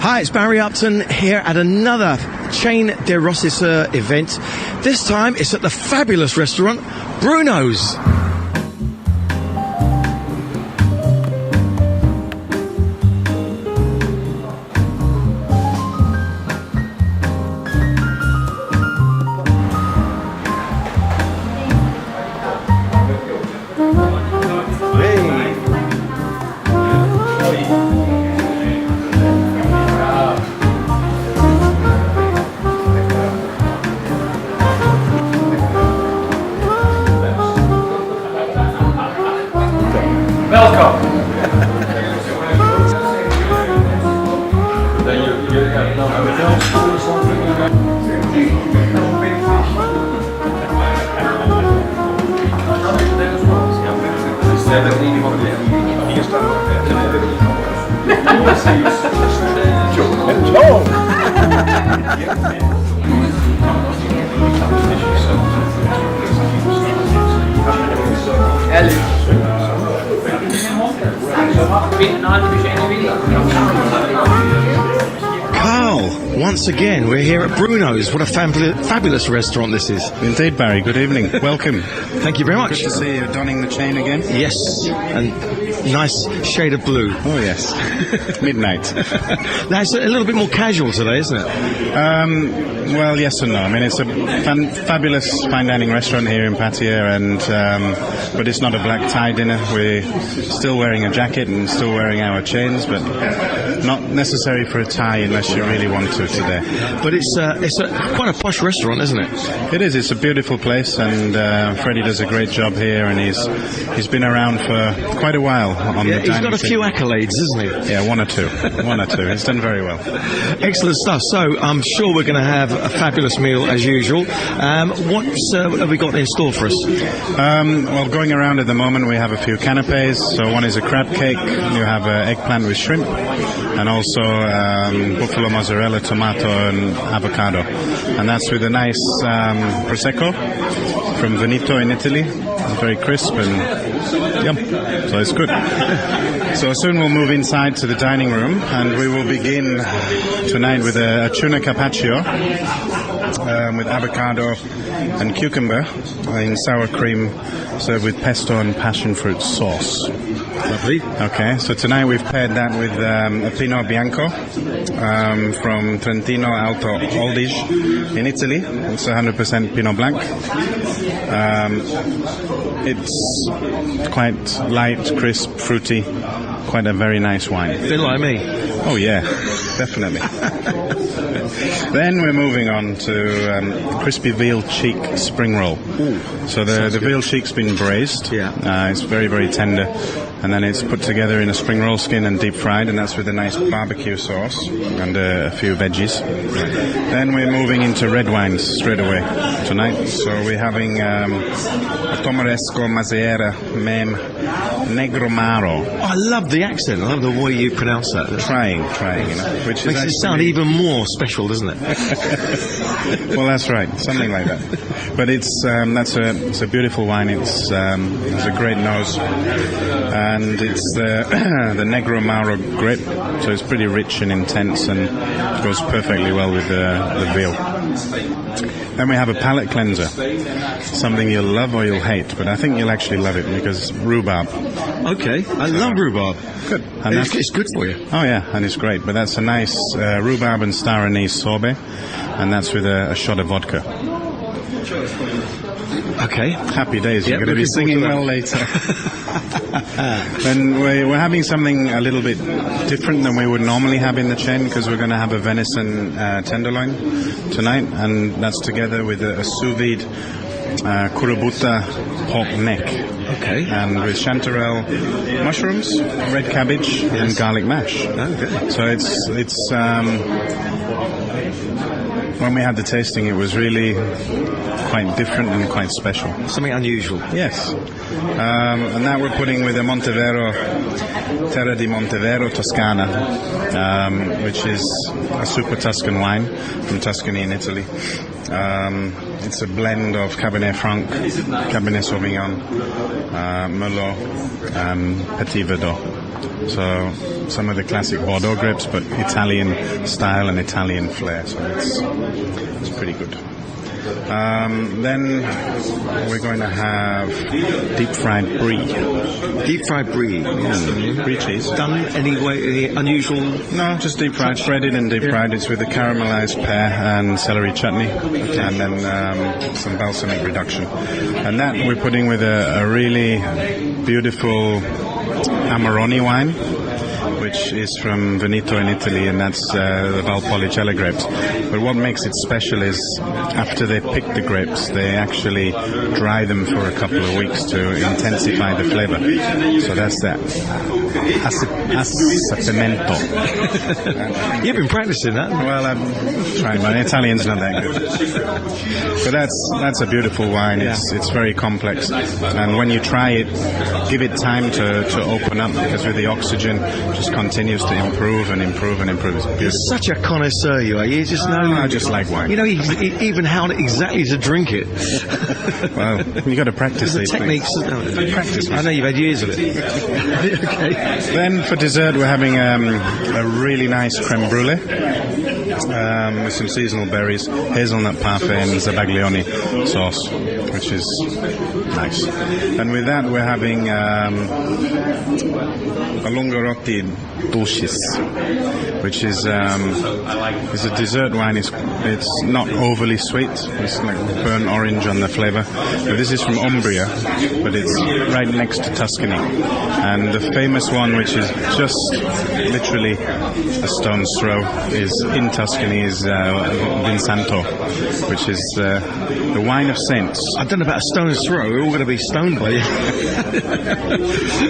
Hi, it's Barry Upton here at another Chaine de Rossisseur event. This time it's at the fabulous restaurant BRUNO'S. Welkom. Carl, once again, we're here at BRUNO'S. What a fabulous restaurant this is. Indeed, Barry. Good evening. Welcome. Thank you very much. Good to see you donning the chain again. Yes, and nice shade of blue. Oh, yes. Midnight. Now, it's a little bit more casual today, isn't it? Well, yes and no. I mean, it's a fabulous fine dining restaurant here in Pattaya, and but it's not a black tie dinner. We're still wearing a jacket and still wearing our chains, but not necessary for a tie unless you really want to today. But it's quite a posh restaurant, isn't it? It is. It's a beautiful place, and Freddie does a great job here, and he's been around for quite a while on the dining He's got a scene. few accolades, isn't he? Yeah, one or two. He's done very well. Excellent stuff. So I'm sure we're going to have a fabulous meal as usual. What have we got in store for us? Well, going around at the moment, we have a few canapes. So one is a crab cake. You have eggplant with shrimp, and also buffalo mozzarella, tomato, and avocado. And that's with a nice prosecco from Veneto in Italy. It's very crisp and yum. So it's good. So soon we'll move inside to the dining room, and we will begin tonight with a tuna carpaccio with avocado and cucumber in sour cream, served with pesto and passion fruit sauce. Lovely. Okay, so tonight we've paired that with a Pinot Bianco from Trentino Alto Adige in Italy. It's 100% Pinot Blanc. It's quite light, crisp, fruity, quite a very nice wine. A bit like me. Oh yeah, definitely. Then we're moving on to crispy veal cheek spring roll. Ooh, so the veal cheek's been braised. Yeah. It's very, very tender. And then it's put together in a spring roll skin and deep fried, and that's with a nice barbecue sauce and a few veggies. Then we're moving into red wines straight away tonight. So we're having a Tomoresco Maziera Mem Negromaro. Oh, I love the accent. I love the way you pronounce that. Trying, which Makes it sound even more special, doesn't it? Well, that's right, something like that. But it's a beautiful wine. It's a great nose, and it's the Negromaro grape, so it's pretty rich and intense, and goes perfectly well with the veal. Then we have a palate cleanser, something you'll love or you'll hate, but I think you'll actually love it because rhubarb. Okay, I love rhubarb. Good. And It's good for you. Oh yeah, and it's great. But that's a nice rhubarb and star anise sorbet, and that's with a shot of vodka. Okay. Happy days. Yep, You're going to be singing well later. Then we're having something a little bit different than we would normally have in the chain, because we're going to have a venison tenderloin tonight, and that's together with a sous vide kurabuta pork neck. Okay. And with chanterelle mushrooms, red cabbage, and garlic mash. Okay. So it's when we had the tasting, it was really quite different and quite special. Something unusual. Yes. And now we're putting with a Montevero, Terra di Montevero Toscana, which is a super Tuscan wine from Tuscany in Italy. It's a blend of Cabernet Franc, Cabernet Sauvignon, Merlot, and Petit Verdot. So some of the classic Bordeaux grapes, but Italian style and Italian flair. So it's pretty good. Then we're going to have deep fried brie. Deep fried brie. Brie cheese. Done any unusual? No, just deep fried, shredded and deep fried. It's with a caramelized pear and celery chutney, and then some balsamic reduction. And that we're putting with a really beautiful Amarone wine, which is from Veneto in Italy, and that's the Valpolicella grapes. But what makes it special is after they pick the grapes, they actually dry them for a couple of weeks to intensify the flavor. So that's that. Assatimento. You've been practicing that? Well, I'm trying. My Italian's not that good. But that's a beautiful wine. It's very complex. And when you try it, give it time to open up, because with the oxygen, just continues to improve and improve and improve. It's beautiful. You're such a connoisseur, you are. You just know. I just like wine. You know even how exactly to drink it. Well, you got to practice these techniques. Practice. I know you've had years of it. Okay. Then for dessert, we're having a really nice creme brulee with some seasonal berries, hazelnut parfait, and zabaglione sauce, which is nice. And with that, we're having Longarotti Dulcis, which is a dessert wine. It's not overly sweet. It's like burnt orange on the flavor. But this is from Umbria, but it's right next to Tuscany. And the famous one, which is just literally a stone's throw, is in Tuscany, is Vinsanto, which is the wine of saints. I don't know about a stone's throw. We're all going to be stoned by you.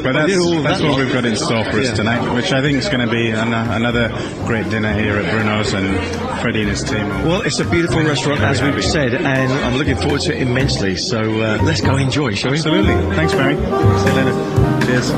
But that's what we've got in store for us tonight, which I think is going to be another great dinner here at Bruno's, and Freddie and his team. Well, it's a beautiful restaurant, as we've said, and I'm looking forward to it immensely. So let's go enjoy, shall we? Absolutely. Thanks, Barry. See you later. Cheers.